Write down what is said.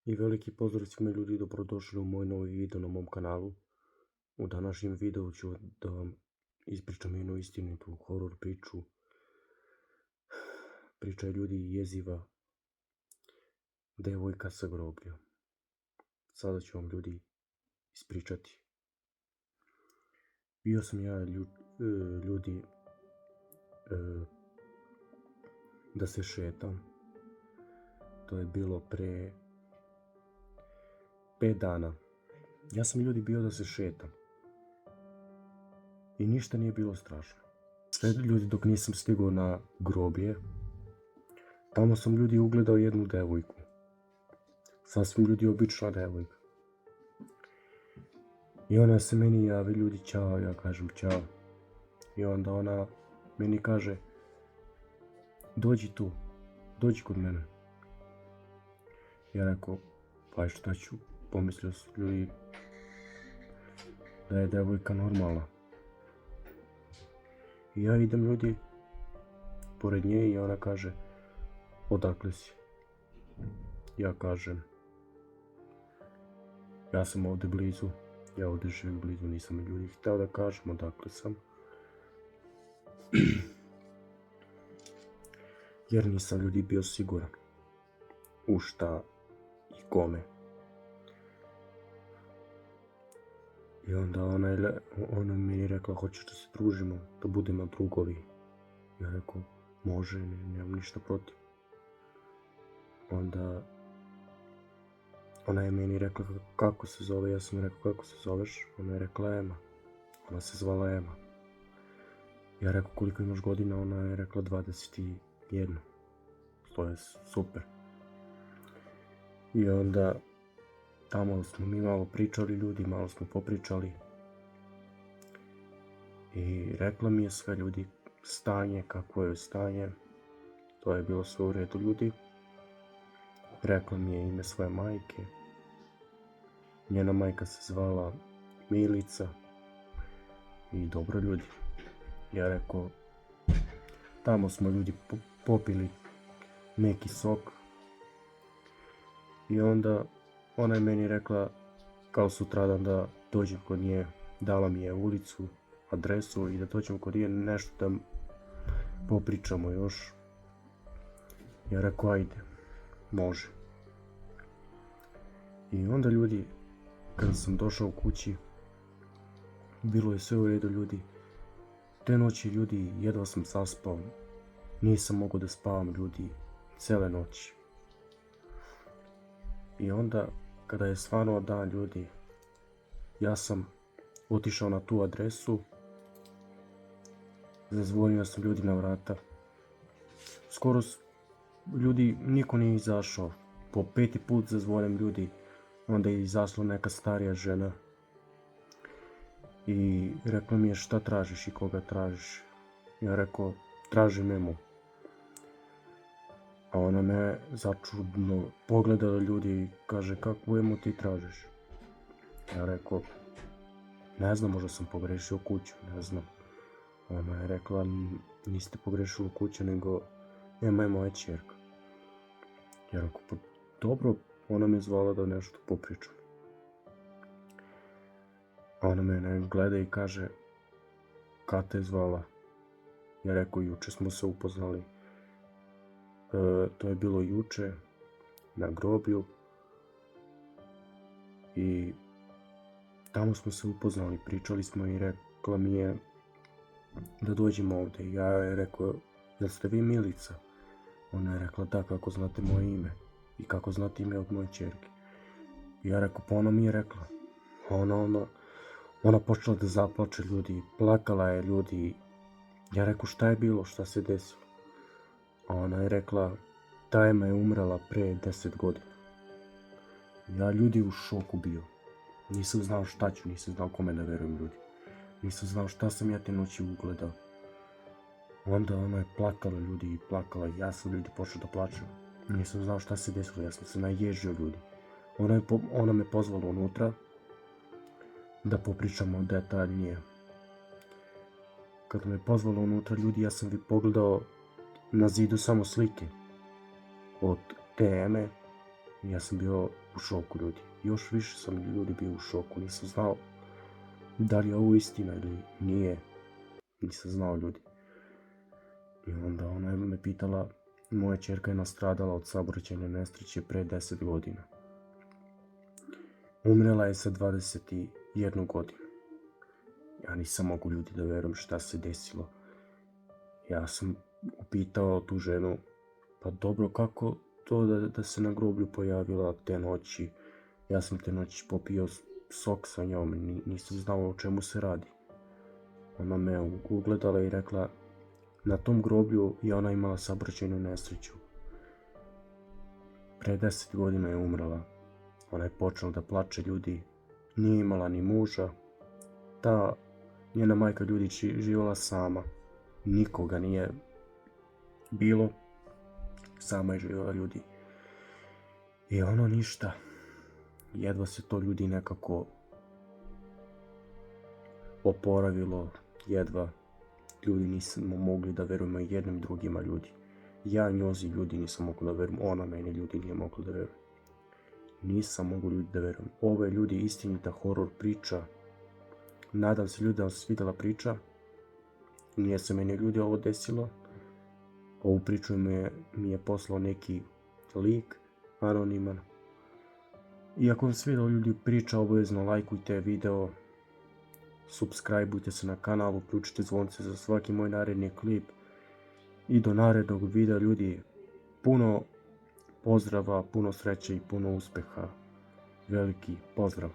I veliki pozdrav svima ljudi, dobrodošli u moj novi video na mom kanalu. U današnjem videu ću da vam ispričam jednu istinitu horor priču. Priča je ljudi jeziva, devojka sa groblja. Sada ću vam ljudi ispričati. Bio sam ja ljudi da se šetam. To je bilo pre 5 dana. Ja sam ljudi bio da se šetam. I ništa nije bilo strašno. Sve ljudi dok nisam stigao na groblje. Tamo sam ljudi ugledao jednu devojku. Sasvim ljudi obična devojka. I ona se meni javi, ljudi ćao, ja kažem ćao. I onda ona meni kaže dođi tu, dođi kod mene. Ja rekao pa šta ću, pomislio su ljudi da je devojka normalna. I ja idem ljudi pored nje i ona kaže odakle si? Ja kažem ja sam ovdje blizu, ja ovdje živim blizu, nisam ljudi htio da kažem odakle sam. Jer nisam ljudi bio siguran u šta i kome. I onda ona mi je rekla hoćeš da se družimo, da budemo drugovi. Ja rekao može, nemam ništa protiv. Onda ona je meni rekla kako se zove, ja sam rekao kako se zoveš, ona je rekla Ema. Ona se zvala Ema. Ja rekao koliko imaš godina, ona je rekla 21. To je super. I onda tamo smo mi malo pričali ljudi, malo smo popričali. I rekla mi je sve ljudi stanje, kakvo je stanje. To je bilo sve u redu ljudi. Rekla mi je ime svoje majke. Njena majka se zvala Milica. I dobro ljudi. Ja rekao, tamo smo ljudi popili neki sok. I onda ona je meni rekla kao sutradan da dođem kod nje. Dala mi je ulicu, adresu i da dođem kod nje nešto da popričamo još. Ja rekao ajde, može. I onda ljudi, kada sam došao u kući, bilo je sve u redu ljudi. Te noći ljudi, jedva sam saspao. Nisam mogao da spavam ljudi cele noći. I onda, kada je svanuo dan ljudi, ja sam otišao na tu adresu. Zazvonio sam ljudi na vrata. Skoro ljudi, niko nije izašao. Po 5. put zazvonim ljudi. Onda je izašla neka starija žena. I rekla mi je šta tražiš i koga tražiš. Ja rekao tražim Emu. A ona me začudno pogledala ljudi i kaže kakvu Emu ti tražiš. Ja rekao ne znam, možda sam pogrešio kuću, ne znam. Ona je rekla niste pogrešili kuću nego Ema je moja ćerka. Ja rekao pa dobro, ona me zvala da nešto popričam. A ona mene gleda i kaže kad te je zvala? Ja rekao juče smo se upoznali. To je bilo juče na groblju i tamo smo se upoznali, pričali smo i rekla mi je da dođemo ovdje. Ja je rekao jel ste vi Milica? Ona je rekla da, kako znate moje ime i kako znate ime od moje ćerke. Ja rekao pa ona mi je rekla. Ona počela da zaplače ljudi, plakala je ljudi. Ja rekao šta je bilo, šta se desilo? Ona je rekla ta Ema je umrela pre 10 godina. Ja ljudi u šoku bio. Nisam znao šta ću, nisam znao kome ne verujem ljudi. Nisam znao šta sam ja te noći ugledao. Onda ona je plakala ljudi i plakala i ja sam ljudi počeo da plačem. Nisam znao šta se desilo, ja sam se naježio ljudi. Ona me pozvala unutra da popričamo detaljnije. Kada me pozvala unutra ljudi, ja sam pogledao na zidu samo slike od te Eme. Ja sam bio u šoku ljudi. Još više sam ljudi bio u šoku. Nisam znao da li je ovo istina ili nije. Nisam znao ljudi. I onda ona je me pitala, moja ćerka je nastradala od saobraćajne nesreće pre 10 godina. Umrela je sa 21 godinu. Ja nisam mogu ljudi da verujem šta se desilo. Ja sam upitao tu ženu, pa dobro, kako to da se na groblju pojavila te noći? Ja sam te noći popio sok sa njom, nisam znao o čemu se radi. Ona me ugledala i rekla, na tom groblju je ona imala saobraćajnu nesreću. Pre 10 godina je umrla. Ona je počela da plače ljudi, nije imala ni muža. Ta njena majka ljudi živjela sama, nikoga nije bilo, sama je živjela ljudi. I ono ništa, jedva se to ljudi nekako oporavilo, jedva ljudi nismo mogli da verujemo jednim drugima ljudi. Ja njozi ljudi nisam mogao da verujem, ona meni ljudi nije mogla da verujem. Nisam mogao ljudi da verujem. Ovo je ljudi istinita horor priča. Nadam se ljudi da vam se svidjela priča. Nije se meni ljudi ovo desilo. Ovu priču mi je poslao neki lik, anoniman. I ako vam se svidjela ljudi priča, obavezno lajkujte video, subscribeujte se na kanal, uključite zvonce za svaki moj naredni klip. I do narednog videa ljudi, puno pozdrava, puno sreće i puno uspeha. Veliki pozdrav!